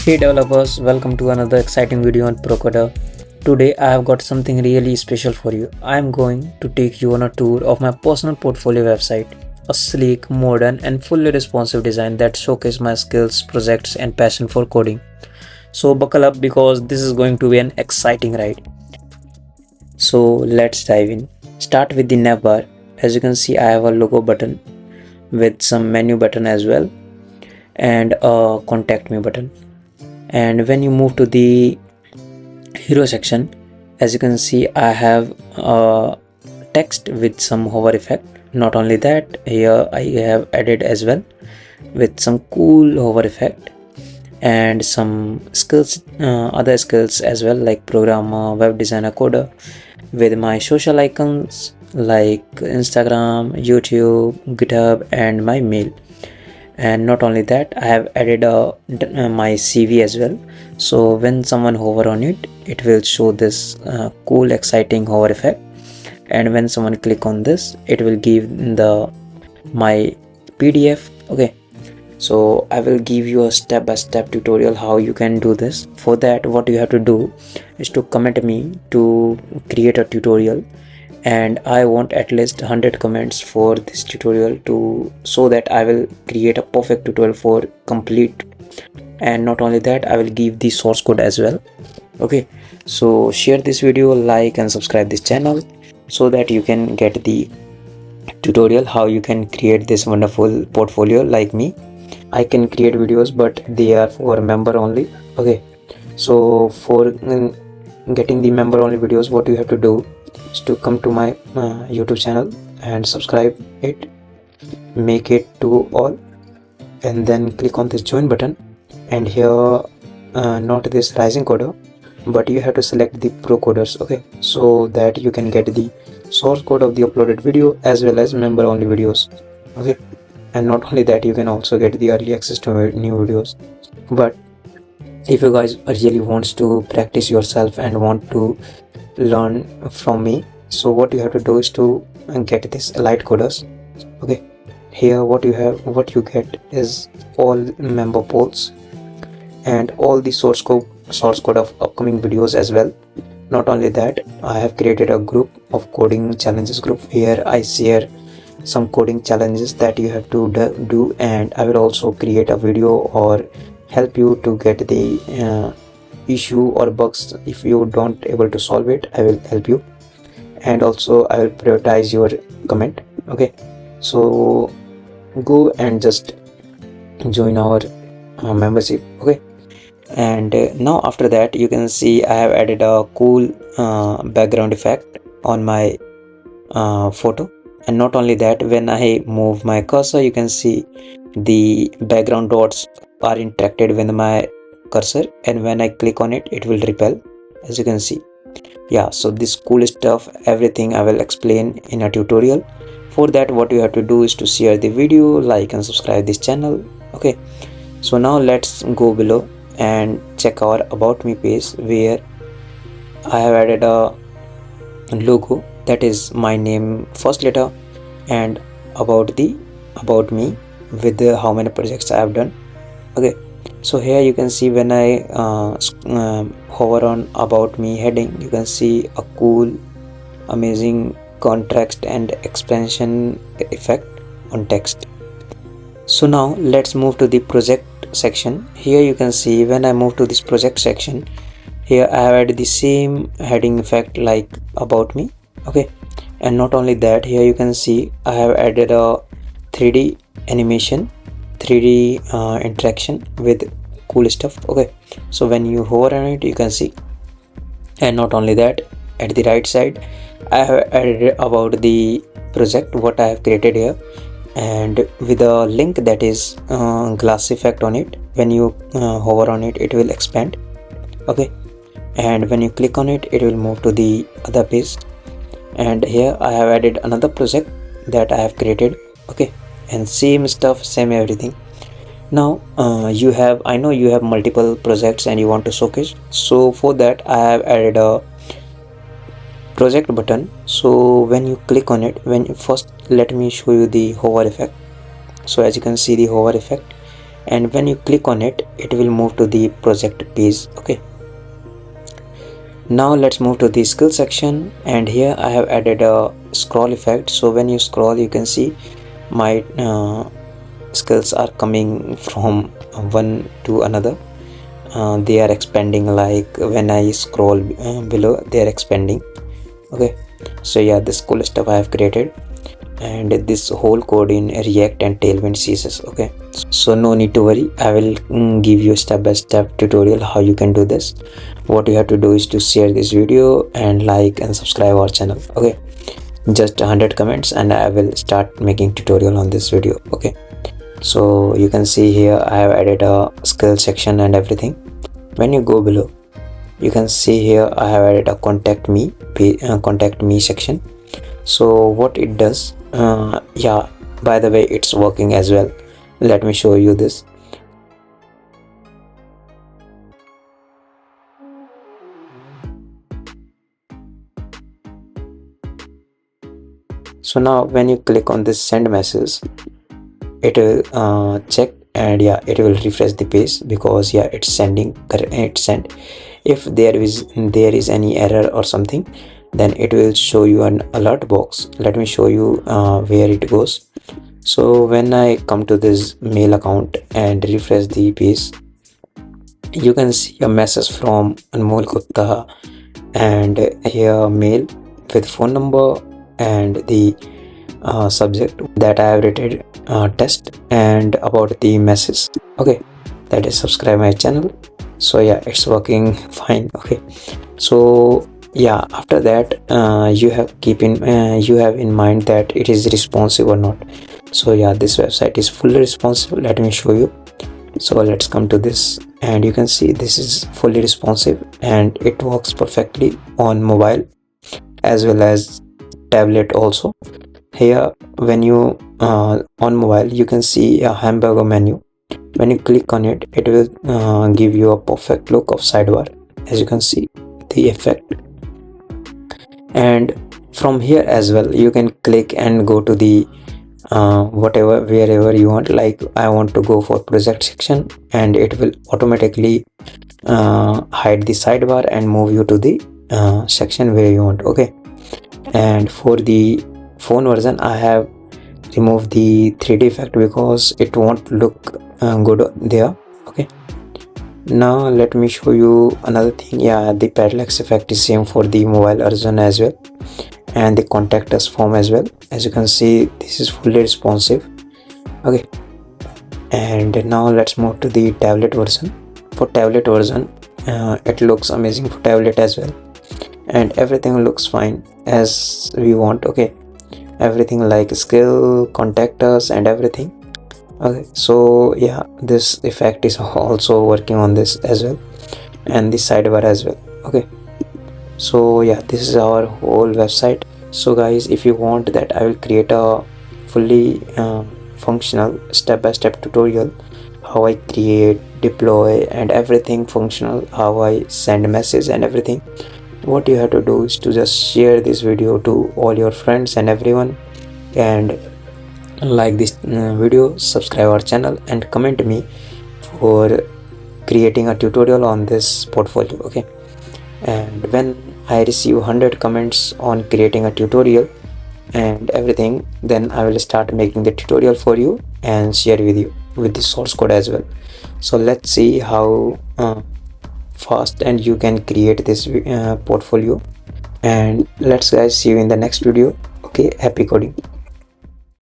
Hey developers, welcome to another exciting video on Procoder. Today I have got something really special for you. I am going to take you on a tour of my personal portfolio website, a sleek, modern and fully responsive design that showcases my skills, projects and passion for coding. So buckle up because this is going to be an exciting ride. So let's dive in. Start with the navbar. As you can see, I have a logo button with some menu button as well and a contact me button. And when you move to the hero section, as you can see, I have a text with some hover effect. Not only that, here I have added as well with some cool hover effect and some skills, other skills as well, like programmer, web designer, coder, with my social icons like Instagram, YouTube, GitHub and my mail. And not only that, I have added my CV as well, so when someone hover on it, it will show this cool exciting hover effect, and when someone click on this, it will give my PDF. Okay, so I will give you a step-by-step tutorial how you can do this. For that, what you have to do is to comment me to create a tutorial, and I want at least 100 comments for this tutorial so that I will create a perfect tutorial for complete. And not only that, I will give the source code as well. Okay, so share this video, like and subscribe this channel so that you can get the tutorial how you can create this wonderful portfolio like me. I can create videos, but they are for member only. Okay, so for getting the member only videos, what you have to do is to come to my YouTube channel and subscribe it, make it to all, and then click on this join button. And here not this rising coder, but you have to select the pro coders. Okay, so that you can get the source code of the uploaded video as well as member only videos. Okay, and not only that, you can also get the early access to new videos. But if you guys really wants to practice yourself and want to learn from me, so what you have to do is to get this elite coders. Okay, here what you get is all member polls and all the source code of upcoming videos as well. Not only that, I have created a group of coding challenges group where I share some coding challenges that you have to do, and I will also create a video or help you to get the issue or bugs. If you don't able to solve it, I will help you, and also I will prioritize your comment. Okay, so go and just join our membership. Okay, and now after that, you can see I have added a cool background effect on my photo. And not only that, when I move my cursor, you can see the background dots are interacted with my cursor, and when I click on it, it will repel, as you can see. Yeah, so this cool stuff, everything I will explain in a tutorial. For that, what you have to do is to share the video, like and subscribe this channel. Okay, so now let's go below and check our about me page, where I have added a logo that is my name first letter and about me with how many projects I have done. Okay, so here you can see when I hover on about me heading, you can see a cool amazing contrast and expansion effect on text. So now let's move to the project section. Here you can see when I move to this project section, here I have added the same heading effect like about me. Okay, and not only that, here you can see I have added a 3D animation, 3D interaction with cool stuff. Okay, so when you hover on it, you can see. And not only that, at the right side, I have added about the project what I have created here, and with a link that is glass effect on it. When you hover on it, it will expand. Okay, and when you click on it, it will move to the other page. And here I have added another project that I have created. Okay, and same stuff, same everything. Now I know you have multiple projects and you want to showcase, so for that I have added a project button. So when you click on it, first let me show you the hover effect. So as you can see the hover effect, and when you click on it, it will move to the project page. Okay, now let's move to the skill section, and here I have added a scroll effect. So when you scroll, you can see my skills are coming from one to another. They are expanding, like when I scroll below, they are expanding. Okay, so yeah, this cool stuff I have created, and this whole code in React and Tailwind CSS. Okay, so no need to worry, I will give you step-by-step tutorial how you can do this. What you have to do is to share this video and like and subscribe our channel. Okay, just 100 comments and I will start making tutorial on this video. Okay, so you can see here I have added a skill section and everything. When you go below, you can see here I have added a contact me section. So what it does, yeah, by the way, it's working as well. Let me show you this. So now when you click on this send message, it will check, and yeah, it will refresh the page, because yeah, it's sending, it's sent. If there is any error or something, then it will show you an alert box. Let me show you where it goes. So when I come to this mail account and refresh the page, you can see a message from Anmol Gupta, and here mail with phone number and the subject that I have rated test, and about the message. Okay, that is subscribe my channel. So yeah, it's working fine. Okay, so yeah, after that you have in mind that it is responsive or not. So yeah, this website is fully responsive. Let me show you. So let's come to this, and you can see this is fully responsive, and it works perfectly on mobile as well as tablet also. Here when you on mobile, you can see a hamburger menu. When you click on it, it will give you a perfect look of sidebar, as you can see the effect. And from here as well, you can click and go to the wherever you want. Like I want to go for project section, and it will automatically hide the sidebar and move you to the section where you want. Okay, and for the phone version, I have removed the 3D effect because it won't look good there. Okay, now let me show you another thing. Yeah, the parallax effect is same for the mobile version as well, and the contact us form as well. As you can see, this is fully responsive. Okay, and now let's move to the tablet version. For tablet version, it looks amazing for tablet as well, and everything looks fine as we want. Okay, everything like skill, contact us, and everything. Okay, so yeah, this effect is also working on this as well, and the sidebar as well. Okay, so yeah, this is our whole website. So guys, if you want that I will create a fully functional step-by-step tutorial, how I create, deploy, and everything functional, how I send message and everything, what you have to do is to just share this video to all your friends and everyone, and like this video, subscribe our channel, and comment me for creating a tutorial on this portfolio. Okay, and when I receive 100 comments on creating a tutorial and everything, then I will start making the tutorial for you and share with you with the source code as well. So let's see how fast and you can create this portfolio, and let's guys see you in the next video. Okay, happy coding.